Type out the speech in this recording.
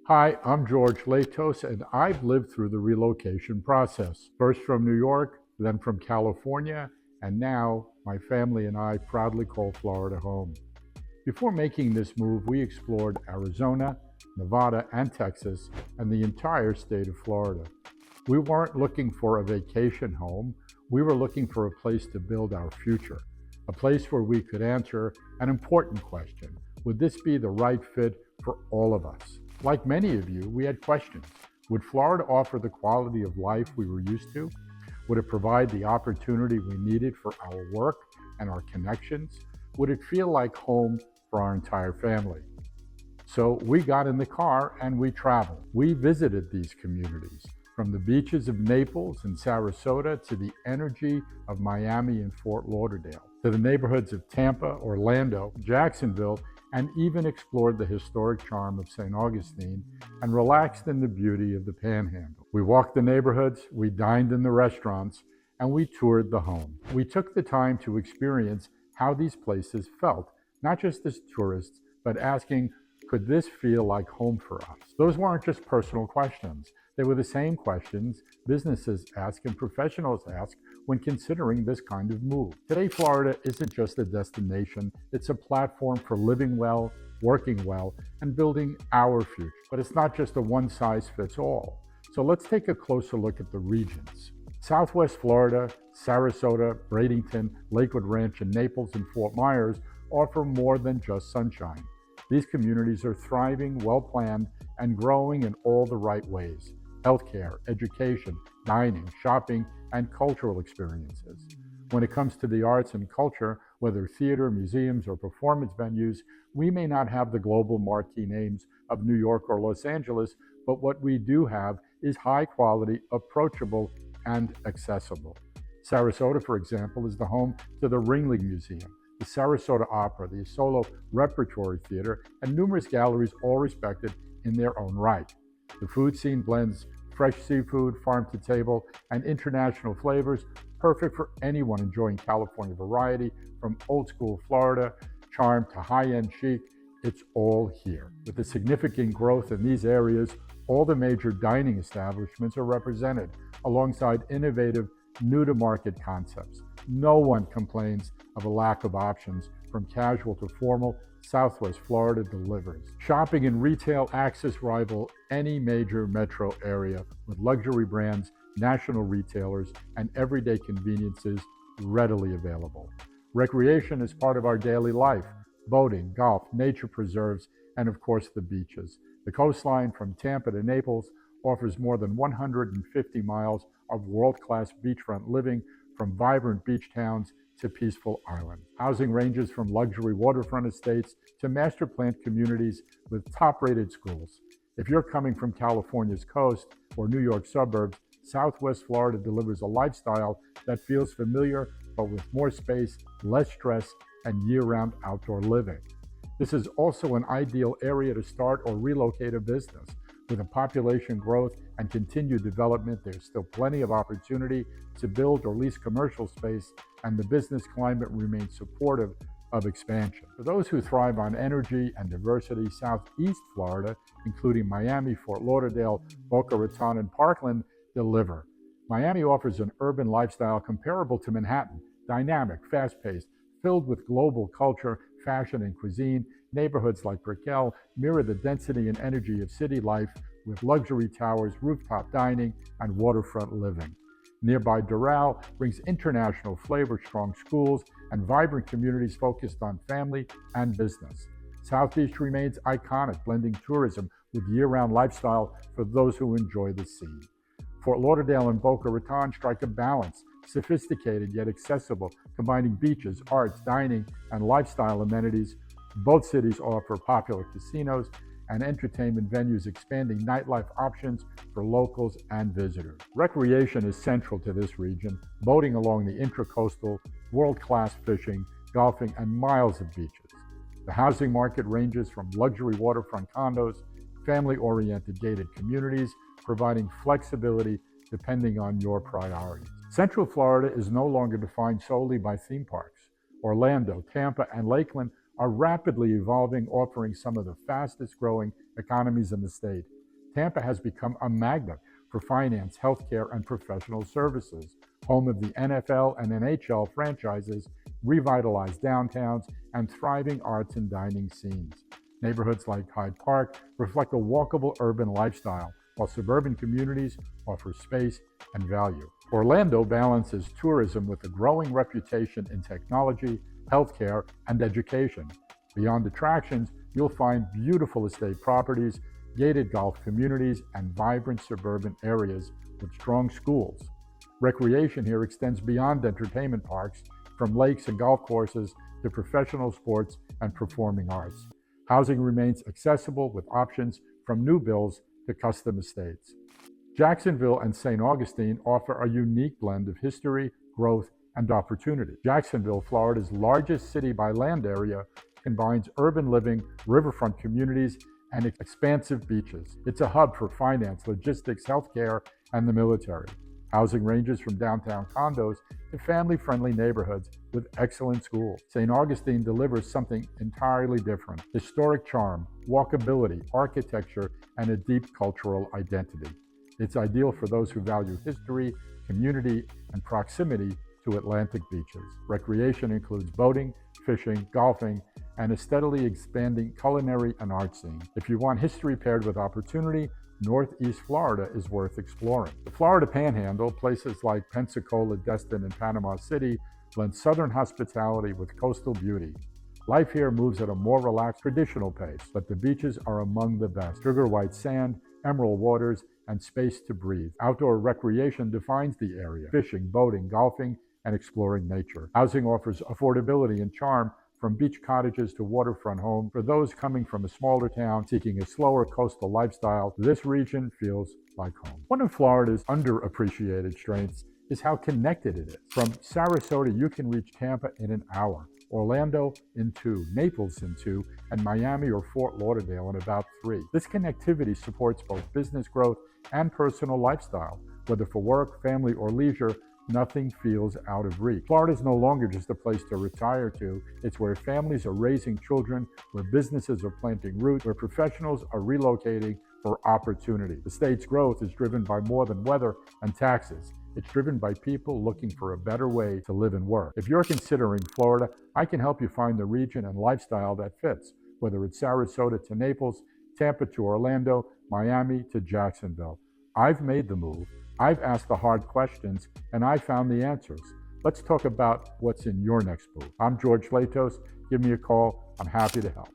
Hi, I'm George Latos, and I've lived through the relocation process. First from New York, then from California, and now my family and I proudly call Florida home. Before making this move, we explored Arizona, Nevada, and Texas, and the entire state of Florida. We weren't looking for a vacation home, we were looking for a place to build our future, a place where we could answer an important question: would this be the right fit for all of us? Like many of you, we had questions. Would Florida offer the quality of life we were used to? Would it provide the opportunity we needed for our work and our connections? Would it feel like home for our entire family? So we got in the car and we traveled. We visited these communities, from the beaches of Naples and Sarasota to the energy of Miami and Fort Lauderdale, to the neighborhoods of Tampa, Orlando, Jacksonville, and even explored the historic charm of St. Augustine and relaxed in the beauty of the Panhandle. We walked the neighborhoods, we dined in the restaurants, and we toured the home. We took the time to experience how these places felt, not just as tourists, but asking, could this feel like home for us? Those weren't just personal questions. They were the same questions businesses ask and professionals ask when considering this kind of move. Today, Florida isn't just a destination, it's a platform for living well, working well, and building our future. But it's not just a one-size-fits-all. So let's take a closer look at the regions. Southwest Florida, Sarasota, Raton, Lakewood Ranch, and Naples and Fort Myers offer more than just sunshine. These communities are thriving, well-planned, and growing in all the right ways: healthcare, education, dining, shopping, and cultural experiences. When it comes to the arts and culture, whether theater, museums, or performance venues, we may not have the global marquee names of New York or Los Angeles, but what we do have is high quality, approachable, and accessible. Sarasota, for example, is the home to the Ringling Museum, the Sarasota Opera, the Solo Repertory Theater, and numerous galleries, all respected in their own right. The food scene blends fresh seafood, farm to table, and international flavors, perfect for anyone enjoying California variety, from old school Florida charm to high-end chic. It's all here. With the significant growth in these areas, all the major dining establishments are represented, alongside innovative, new-to-market concepts. No one complains of a lack of options. From casual to formal, Southwest Florida delivers. Shopping and retail access rival any major metro area, with luxury brands, national retailers, and everyday conveniences readily available. Recreation is part of our daily life: boating, golf, nature preserves, and of course the beaches. The coastline from Tampa to Naples offers more than 150 miles of world-class beachfront living, from vibrant beach towns to peaceful islands. Housing ranges from luxury waterfront estates to master planned communities with top-rated schools. If you're coming from California's coast or New York suburbs, Southwest Florida delivers a lifestyle that feels familiar, but with more space, less stress, and year-round outdoor living. This is also an ideal area to start or relocate a business. With a population growth and continued development, there's still plenty of opportunity to build or lease commercial space, and the business climate remains supportive of expansion. For those who thrive on energy and diversity, Southeast Florida, including Miami, Fort Lauderdale, Boca Raton, and Parkland, deliver. Miami offers an urban lifestyle comparable to Manhattan: dynamic, fast-paced, filled with global culture, fashion, and cuisine. Neighborhoods like Brickell mirror the density and energy of city life, with luxury towers, rooftop dining, and waterfront living. Nearby Doral brings international flavor, strong schools, and vibrant communities focused on family and business. South Beach remains iconic, blending tourism with year-round lifestyle for those who enjoy the scene. Fort Lauderdale and Boca Raton strike a balance: sophisticated yet accessible, combining beaches, arts, dining, and lifestyle amenities. Both cities offer popular casinos and entertainment venues, expanding nightlife options for locals and visitors. Recreation is central to this region: boating along the intracoastal, world-class fishing, golfing, and miles of beaches. The housing market ranges from luxury waterfront condos, family-oriented gated communities, providing flexibility depending on your priorities. Central Florida is no longer defined solely by theme parks. Orlando, Tampa, and Lakeland are rapidly evolving, offering some of the fastest growing economies in the state. Tampa has become a magnet for finance, healthcare, and professional services, home of the NFL and NHL franchises, revitalized downtowns, and thriving arts and dining scenes. Neighborhoods like Hyde Park reflect a walkable urban lifestyle, while suburban communities offer space and value. Orlando balances tourism with a growing reputation in technology, healthcare, and education. Beyond attractions, you'll find beautiful estate properties, gated golf communities, and vibrant suburban areas with strong schools. Recreation here extends beyond entertainment parks, from lakes and golf courses to professional sports and performing arts. Housing remains accessible with options from new builds to custom estates. Jacksonville and St. Augustine offer a unique blend of history, growth, and opportunity. Jacksonville, Florida's largest city by land area, combines urban living, riverfront communities, and expansive beaches. It's a hub for finance, logistics, healthcare, and the military. Housing ranges from downtown condos to family-friendly neighborhoods with excellent schools. St. Augustine delivers something entirely different: historic charm, walkability, architecture, and a deep cultural identity. It's ideal for those who value history, community, and proximity to Atlantic beaches. Recreation includes boating, fishing, golfing, and a steadily expanding culinary and art scene. If you want history paired with opportunity, Northeast Florida is worth exploring. The Florida Panhandle, places like Pensacola, Destin, and Panama City, blend southern hospitality with coastal beauty. Life here moves at a more relaxed, traditional pace, but the beaches are among the best. Sugar white sand, emerald waters, and space to breathe. Outdoor recreation defines the area: fishing, boating, golfing, and exploring nature. Housing offers affordability and charm, from beach cottages to waterfront homes. For those coming from a smaller town seeking a slower coastal lifestyle, this region feels like home. One of Florida's underappreciated strengths is how connected it is. From Sarasota, you can reach Tampa in an hour, Orlando in 2, Naples in 2, and Miami or Fort Lauderdale in about 3. This connectivity supports both business growth and personal lifestyle. Whether for work, family, or leisure, nothing feels out of reach. Florida is no longer just a place to retire to. It's where families are raising children, where businesses are planting roots, where professionals are relocating for opportunity. The state's growth is driven by more than weather and taxes. It's driven by people looking for a better way to live and work. If you're considering Florida, I can help you find the region and lifestyle that fits, whether it's Sarasota to Naples, Tampa to Orlando, Miami to Jacksonville. I've made the move. I've asked the hard questions, and I found the answers. Let's talk about what's in your next move. I'm George Latos. Give me a call. I'm happy to help.